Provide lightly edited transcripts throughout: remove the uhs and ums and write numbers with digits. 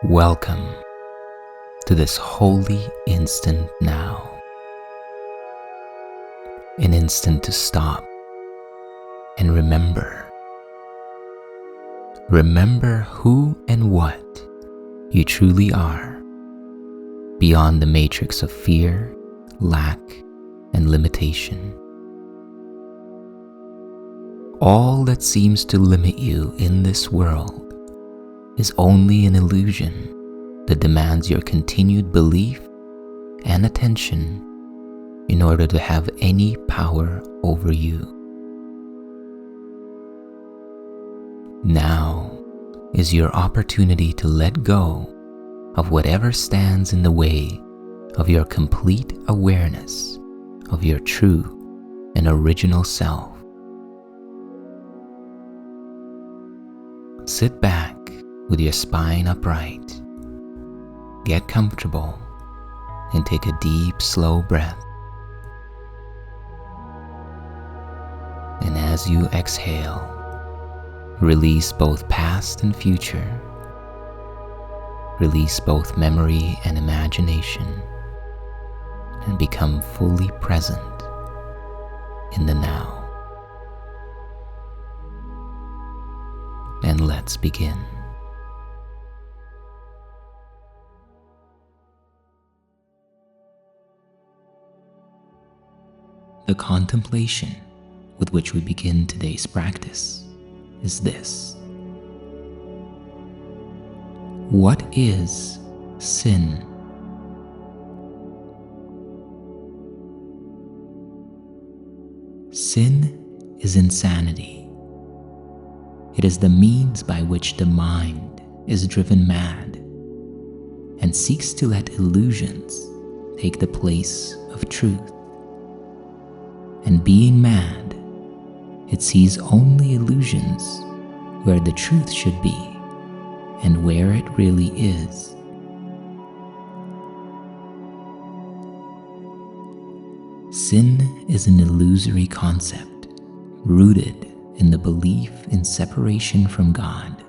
Welcome to this holy instant now. An instant to stop and remember. Remember who and what you truly are, beyond the matrix of fear, lack, and limitation. All that seems to limit you in this world is only an illusion that demands your continued belief and attention in order to have any power over you. Now is your opportunity to let go of whatever stands in the way of your complete awareness of your true and original self. Sit back with your spine upright. Get comfortable and take a deep, slow breath. And as you exhale, release both past and future. Release both memory and imagination, and become fully present in the now. And let's begin. The contemplation with which we begin today's practice is this. What is sin? Sin is insanity. It is the means by which the mind is driven mad and seeks to let illusions take the place of truth. And being mad, it sees only illusions where the truth should be and where it really is. Sin is an illusory concept rooted in the belief in separation from God.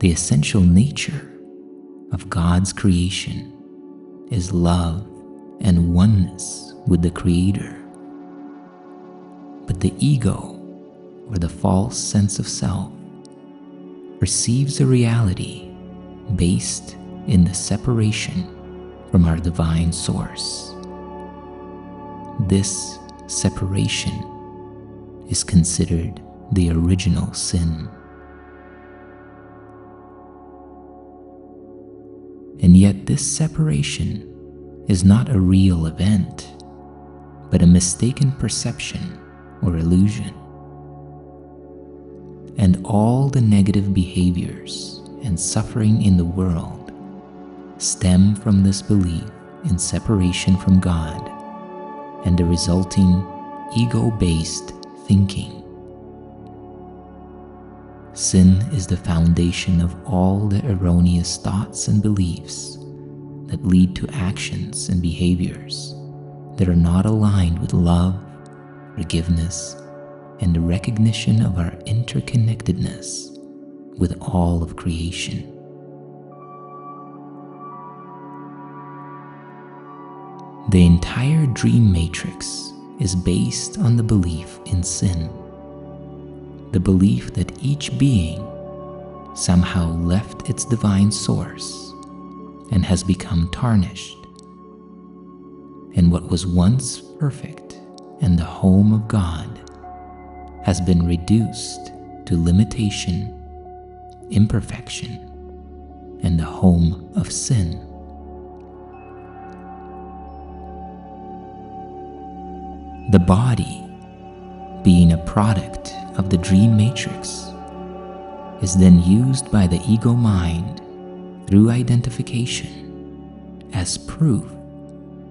The essential nature of God's creation is love and oneness with the Creator. But the ego, or the false sense of self, perceives a reality based in the separation from our divine source. This separation is considered the original sin. And yet this separation is not a real event, but a mistaken perception or illusion. And all the negative behaviors and suffering in the world stem from this belief in separation from God and the resulting ego-based thinking. Sin is the foundation of all the erroneous thoughts and beliefs that lead to actions and behaviors that are not aligned with love, forgiveness, and the recognition of our interconnectedness with all of creation. The entire dream matrix is based on the belief in sin, the belief that each being somehow left its divine source and has become tarnished, and what was once perfect and the home of God has been reduced to limitation, imperfection, and the home of sin. The body, being a product of the dream matrix, is then used by the ego mind through identification as proof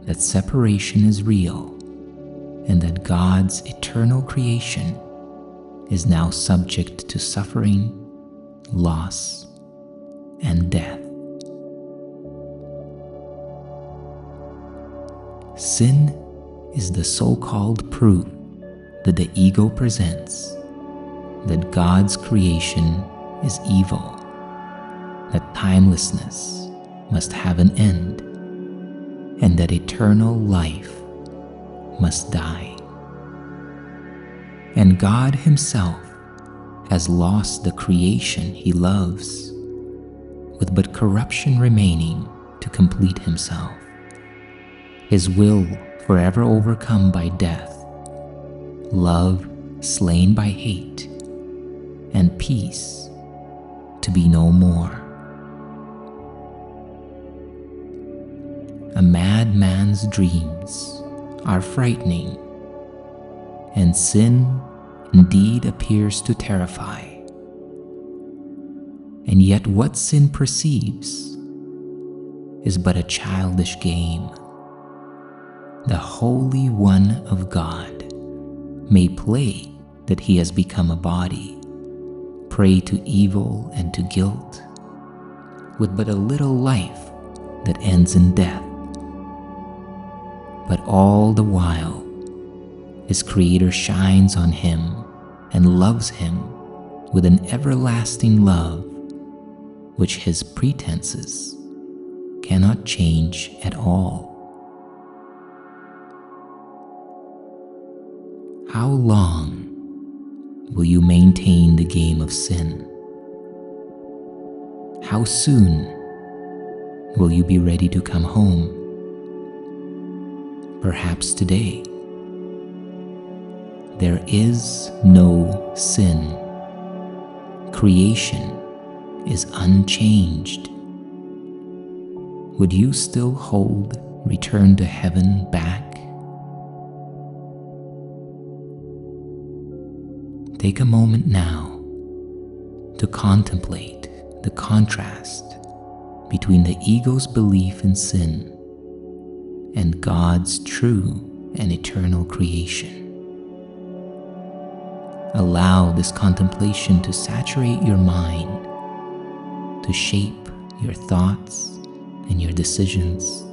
that separation is real and that God's eternal creation is now subject to suffering, loss, and death. Sin is the so-called proof that the ego presents that God's creation is evil that timelessness must have an end, and that eternal life must die. And God Himself has lost the creation He loves, with but corruption remaining to complete Himself, His will forever overcome by death, love slain by hate, and peace to be no more. A madman's dreams are frightening, and sin indeed appears to terrify. And yet what sin perceives is but a childish game. The Holy One of God may play that He has become a body, prey to evil and to guilt, with but a little life that ends in death. But all the while, His Creator shines on him and loves him with an everlasting love, which his pretenses cannot change at all. How long will you maintain the game of sin? How soon will you be ready to come home? Perhaps today. There is no sin. Creation is unchanged. Would you still hold return to heaven back? Take a moment now to contemplate the contrast between the ego's belief in sin and God's true and eternal creation. Allow this contemplation to saturate your mind, to shape your thoughts and your decisions,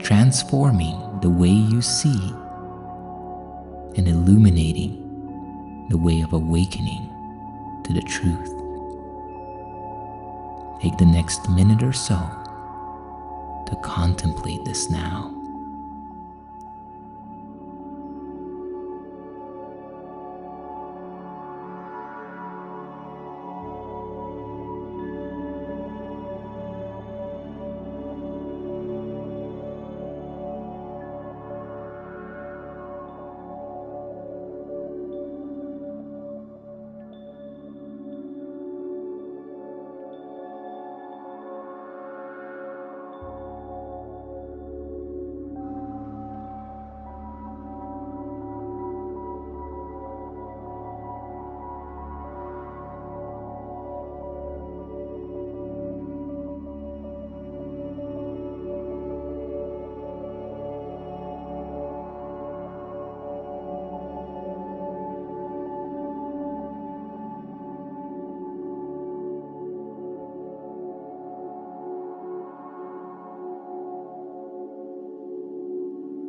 transforming the way you see and illuminating the way of awakening to the truth. Take the next minute or so to contemplate this now.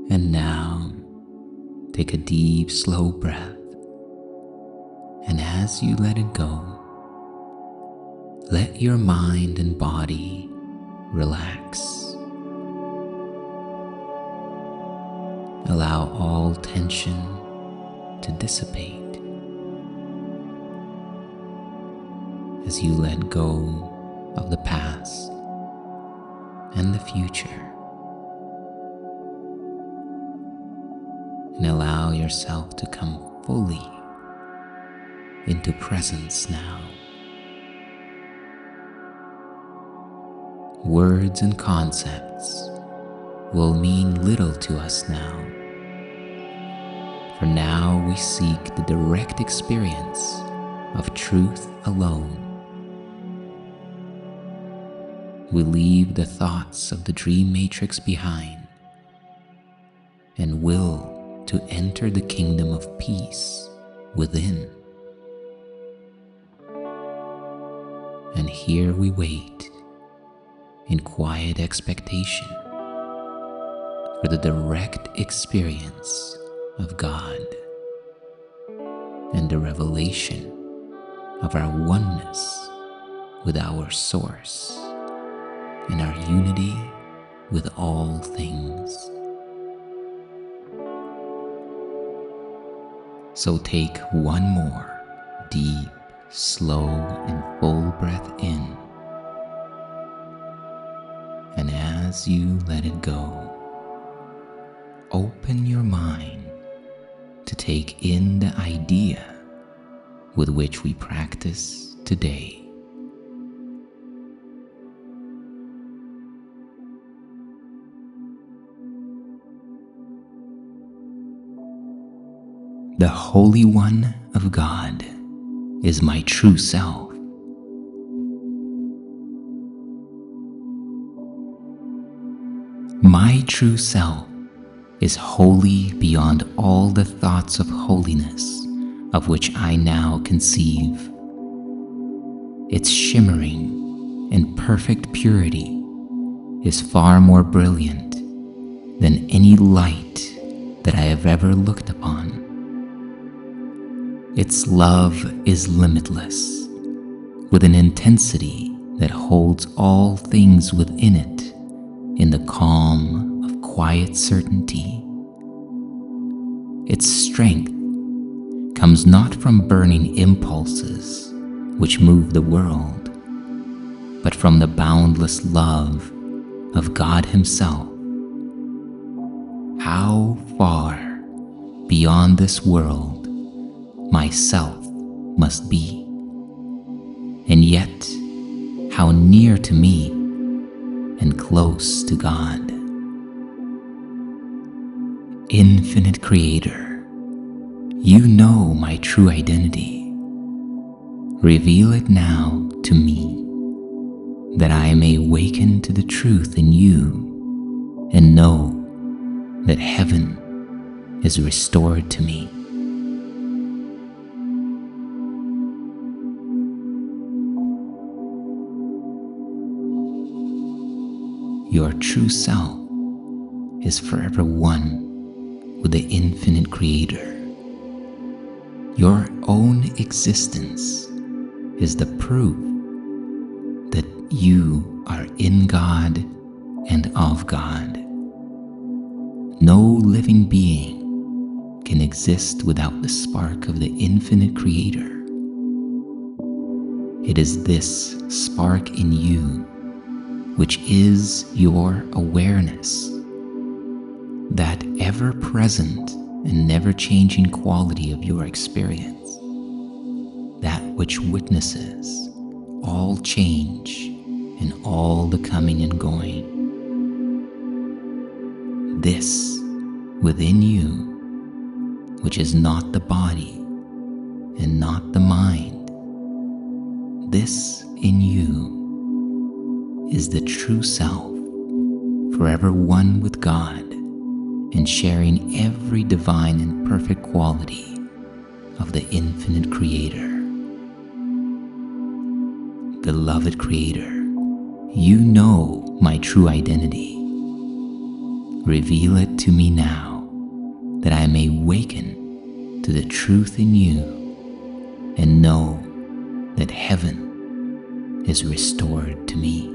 And now, take a deep, slow breath, and as you let it go, let your mind and body relax. Allow all tension to dissipate as you let go of the past and the future. And allow yourself to come fully into presence now. Words and concepts will mean little to us now, for now we seek the direct experience of truth alone. We leave the thoughts of the dream matrix behind and will to enter the kingdom of peace within. And here we wait in quiet expectation for the direct experience of God and the revelation of our oneness with our source and our unity with all things. So take one more deep, slow, and full breath in. And as you let it go, open your mind to take in the idea with which we practice today. The Holy One of God is my true self. My true self is holy beyond all the thoughts of holiness of which I now conceive. Its shimmering and perfect purity is far more brilliant than any light that I have ever looked upon. Its love is limitless, with an intensity that holds all things within it in the calm of quiet certainty. Its strength comes not from burning impulses which move the world, but from the boundless love of God Himself. How far beyond this world myself must be, and yet how near to me and close to God. Infinite Creator, you know my true identity. Reveal it now to me, that I may awaken to the truth in you and know that heaven is restored to me. Your true self is forever one with the Infinite Creator. Your own existence is the proof that you are in God and of God. No living being can exist without the spark of the Infinite Creator. It is this spark in you which is your awareness, that ever-present and never-changing quality of your experience, that which witnesses all change and all the coming and going. This within you, which is not the body and not the mind, this in you is the true self, forever one with God and sharing every divine and perfect quality of the Infinite Creator. Beloved Creator, you know my true identity. Reveal it to me now, that I may awaken to the truth in you and know that heaven is restored to me.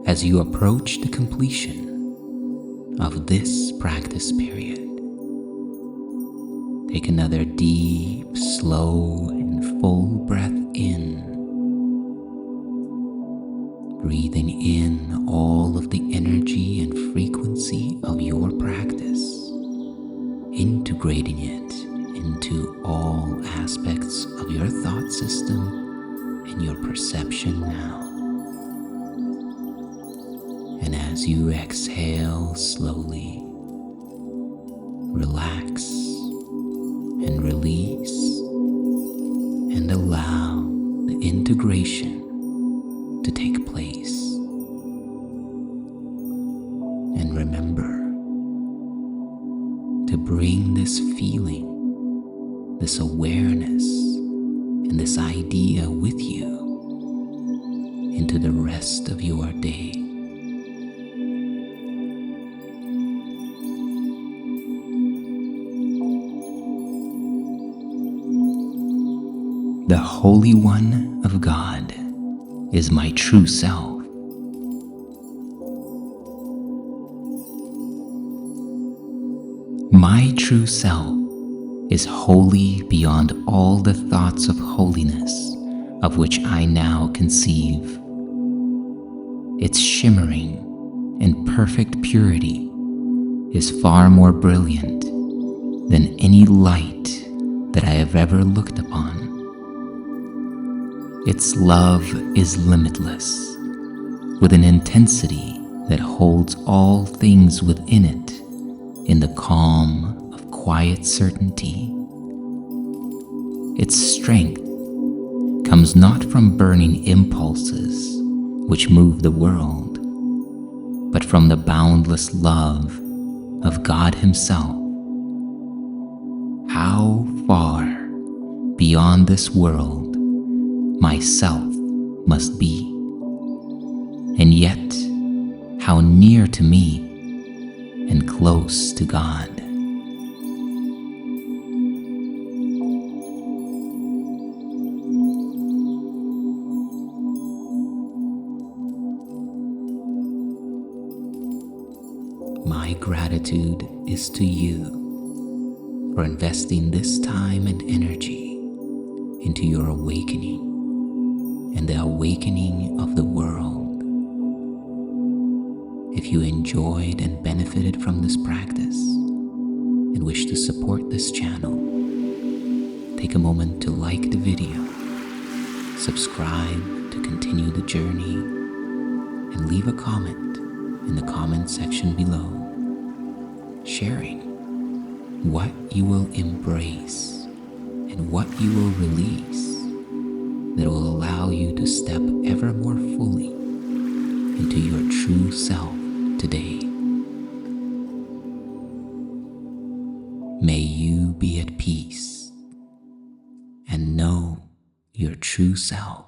as you approach the completion of this practice period. Take another deep, slow, and full breath in, breathing in all of the energy and frequency of your practice, integrating it into all aspects of your thought system and your perception now. And as you exhale slowly, relax and release and allow the integration to take place. And remember to bring this feeling, this awareness, and this idea with you into the rest of your day. The Holy One of God is my true self. My true self is holy beyond all the thoughts of holiness of which I now conceive. Its shimmering and perfect purity is far more brilliant than any light that I have ever looked upon. Its love is limitless, with an intensity that holds all things within it in the calm of quiet certainty. Its strength comes not from burning impulses which move the world, but from the boundless love of God Himself. How far beyond this world myself must be, and yet how near to me and close to God. My gratitude is to you for investing this time and energy into your awakening and the awakening of the world. If you enjoyed and benefited from this practice and wish to support this channel, take a moment to like the video, subscribe to continue the journey, and leave a comment in the comment section below, sharing what you will embrace and what you will release that will allow you to step ever more fully into your true self today. May you be at peace and know your true self.